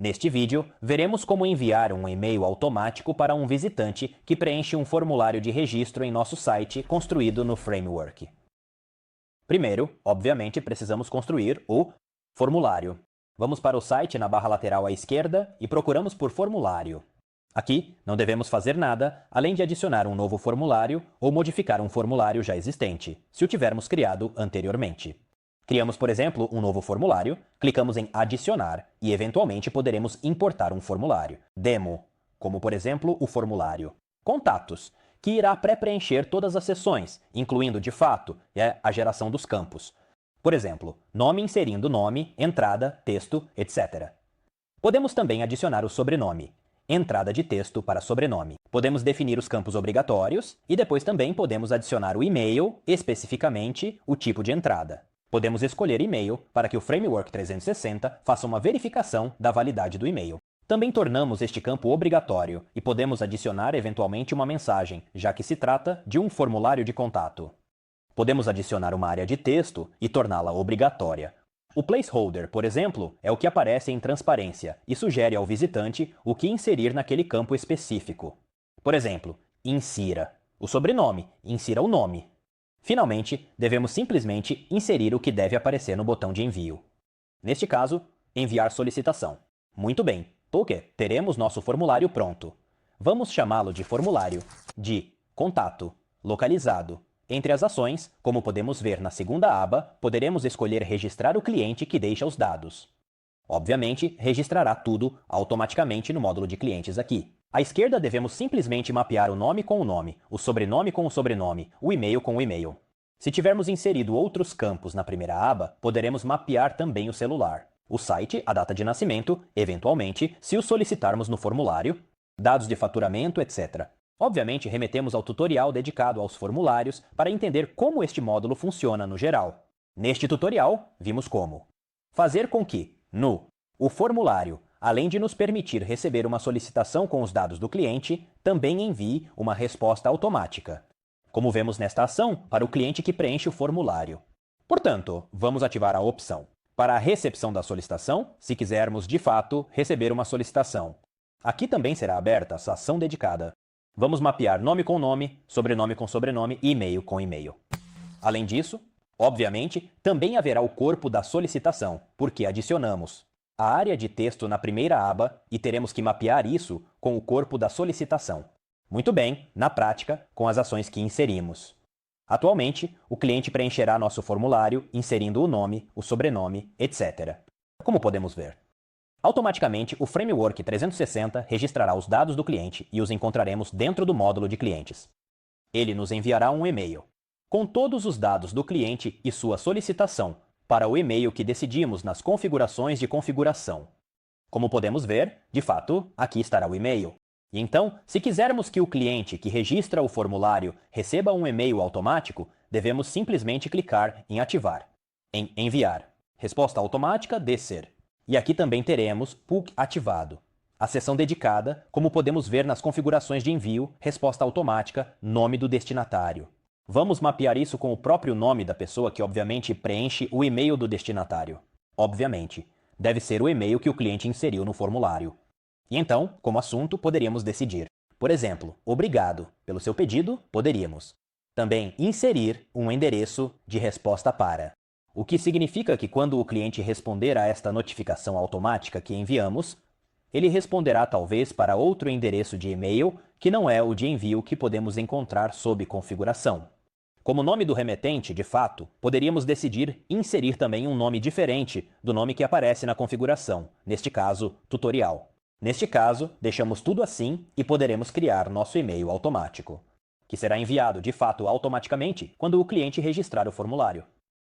Neste vídeo, veremos como enviar um e-mail automático para um visitante que preenche um formulário de registro em nosso site construído no Framework. Primeiro, obviamente, precisamos construir o formulário. Vamos para o site na barra lateral à esquerda e procuramos por formulário. Aqui, não devemos fazer nada, além de adicionar um novo formulário ou modificar um formulário já existente, se o tivermos criado anteriormente. Criamos, por exemplo, um novo formulário, clicamos em Adicionar e, eventualmente, poderemos importar um formulário. Demo, como, por exemplo, o formulário. Contatos, que irá pré-preencher todas as seções, incluindo, de fato, a geração dos campos. Por exemplo, nome inserindo nome, entrada, texto, etc. Podemos também adicionar o sobrenome. Entrada de texto para sobrenome. Podemos definir os campos obrigatórios e depois também podemos adicionar o e-mail, especificamente o tipo de entrada. Podemos escolher e-mail para que o Framework 360 faça uma verificação da validade do e-mail. Também tornamos este campo obrigatório e podemos adicionar eventualmente uma mensagem, já que se trata de um formulário de contato. Podemos adicionar uma área de texto e torná-la obrigatória. O placeholder, por exemplo, é o que aparece em transparência e sugere ao visitante o que inserir naquele campo específico. Por exemplo, insira o sobrenome, insira o nome. Finalmente, devemos simplesmente inserir o que deve aparecer no botão de envio. Neste caso, enviar solicitação. Muito bem, porque teremos nosso formulário pronto. Vamos chamá-lo de formulário de contato localizado. Entre as ações, como podemos ver na segunda aba, poderemos escolher registrar o cliente que deixa os dados. Obviamente, registrará tudo automaticamente no módulo de clientes aqui. À esquerda, devemos simplesmente mapear o nome com o nome, o sobrenome com o sobrenome, o e-mail com o e-mail. Se tivermos inserido outros campos na primeira aba, poderemos mapear também o celular, o site, a data de nascimento, eventualmente, se o solicitarmos no formulário, dados de faturamento, etc. Obviamente, remetemos ao tutorial dedicado aos formulários para entender como este módulo funciona no geral. Neste tutorial, vimos como fazer com que, o formulário, além de nos permitir receber uma solicitação com os dados do cliente, também envie uma resposta automática, como vemos nesta ação para o cliente que preenche o formulário. Portanto, vamos ativar a opção para a recepção da solicitação, se quisermos, de fato, receber uma solicitação. Aqui também será aberta essa ação dedicada. Vamos mapear nome com nome, sobrenome com sobrenome e e-mail com e-mail. Além disso, obviamente, também haverá o corpo da solicitação, porque adicionamos a área de texto na primeira aba e teremos que mapear isso com o corpo da solicitação. Muito bem, na prática, com as ações que inserimos. Atualmente, o cliente preencherá nosso formulário inserindo o nome, o sobrenome, etc. Como podemos ver. Automaticamente, o Framework 360 registrará os dados do cliente e os encontraremos dentro do módulo de clientes. Ele nos enviará um e-mail com todos os dados do cliente e sua solicitação para o e-mail que decidimos nas configurações de configuração. Como podemos ver, de fato, aqui estará o e-mail. E então, se quisermos que o cliente que registra o formulário receba um e-mail automático, devemos simplesmente clicar em Ativar, em Enviar, Resposta automática descer. E aqui também teremos PUC ativado, a seção dedicada, como podemos ver nas configurações de envio, resposta automática, nome do destinatário. Vamos mapear isso com o próprio nome da pessoa que obviamente preenche o e-mail do destinatário. Obviamente, deve ser o e-mail que o cliente inseriu no formulário. E então, como assunto, poderíamos decidir. Por exemplo, obrigado pelo seu pedido, poderíamos também inserir um endereço de resposta para. O que significa que quando o cliente responder a esta notificação automática que enviamos, ele responderá talvez para outro endereço de e-mail que não é o de envio que podemos encontrar sob configuração. Como nome do remetente, de fato, poderíamos decidir inserir também um nome diferente do nome que aparece na configuração, neste caso, tutorial. Neste caso, deixamos tudo assim e poderemos criar nosso e-mail automático, que será enviado de fato automaticamente quando o cliente registrar o formulário.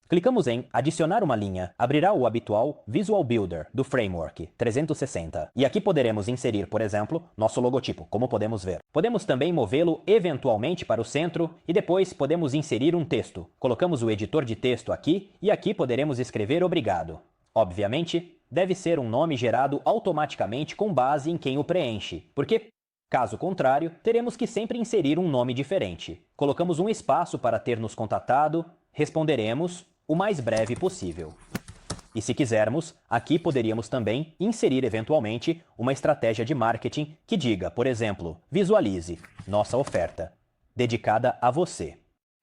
Clicamos em Adicionar uma linha, abrirá o habitual Visual Builder do Framework 360. E aqui poderemos inserir, por exemplo, nosso logotipo, como podemos ver. Podemos também movê-lo eventualmente para o centro e depois podemos inserir um texto. Colocamos o editor de texto aqui e aqui poderemos escrever obrigado. Obviamente, deve ser um nome gerado automaticamente com base em quem o preenche, porque, caso contrário, teremos que sempre inserir um nome diferente. Colocamos um espaço para ter nos contatado, responderemos o mais breve possível. E se quisermos, aqui poderíamos também inserir eventualmente uma estratégia de marketing que diga, por exemplo, visualize nossa oferta, dedicada a você.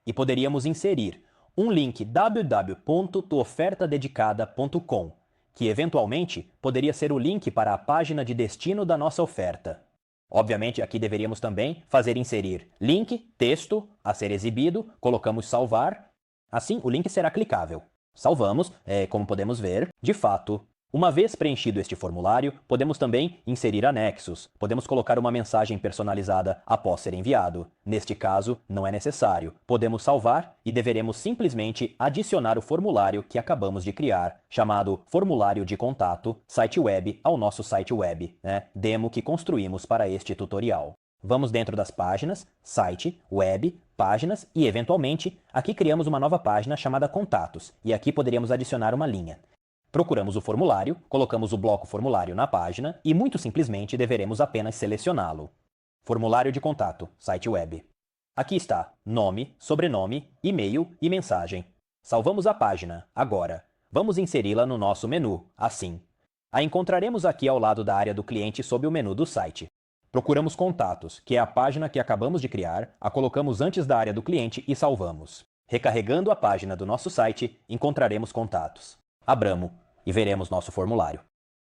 E poderíamos inserir um link www.tuofertadedicada.com, que eventualmente poderia ser o link para a página de destino da nossa oferta. Obviamente, aqui deveríamos também fazer inserir link, texto a ser exibido, colocamos salvar, assim o link será clicável. Salvamos, como podemos ver, de fato. Uma vez preenchido este formulário, podemos também inserir anexos. Podemos colocar uma mensagem personalizada após ser enviado. Neste caso, não é necessário. Podemos salvar e deveremos simplesmente adicionar o formulário que acabamos de criar, chamado Formulário de Contato, site web ao nosso site web, demo que construímos para este tutorial. Vamos dentro das páginas, site, web, páginas e, eventualmente, aqui criamos uma nova página chamada Contatos, e aqui poderíamos adicionar uma linha. Procuramos o formulário, colocamos o bloco formulário na página e, muito simplesmente, deveremos apenas selecioná-lo. Formulário de contato, site web. Aqui está nome, sobrenome, e-mail e mensagem. Salvamos a página. Agora, vamos inseri-la no nosso menu, assim. A encontraremos aqui ao lado da área do cliente sob o menu do site. Procuramos Contatos, que é a página que acabamos de criar, a colocamos antes da área do cliente e salvamos. Recarregando a página do nosso site, encontraremos Contatos. Abramos e veremos nosso formulário.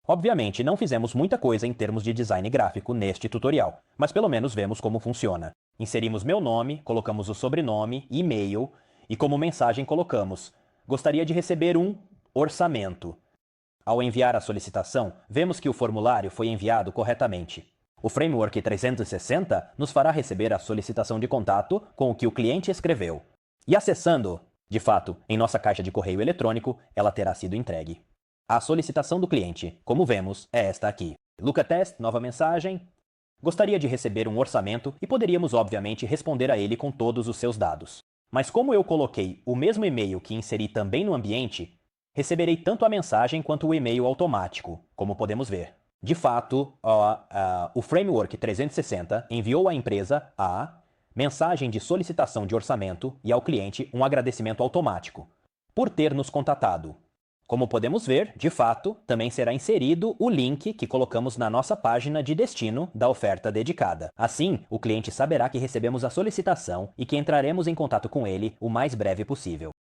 Obviamente, não fizemos muita coisa em termos de design gráfico neste tutorial, mas pelo menos vemos como funciona. Inserimos meu nome, colocamos o sobrenome, e-mail, e como mensagem colocamos: gostaria de receber um orçamento. Ao enviar a solicitação, vemos que o formulário foi enviado corretamente. O Framework 360 nos fará receber a solicitação de contato com o que o cliente escreveu. E acessando, de fato, em nossa caixa de correio eletrônico, ela terá sido entregue. A solicitação do cliente, como vemos, é esta aqui. Luca Test, nova mensagem. Gostaria de receber um orçamento e poderíamos, obviamente, responder a ele com todos os seus dados. Mas como eu coloquei o mesmo e-mail que inseri também no ambiente, receberei tanto a mensagem quanto o e-mail automático, como podemos ver. De fato, o Framework 360 enviou à empresa a mensagem de solicitação de orçamento e ao cliente um agradecimento automático por ter nos contatado. Como podemos ver, de fato, também será inserido o link que colocamos na nossa página de destino da oferta dedicada. Assim, o cliente saberá que recebemos a solicitação e que entraremos em contato com ele o mais breve possível.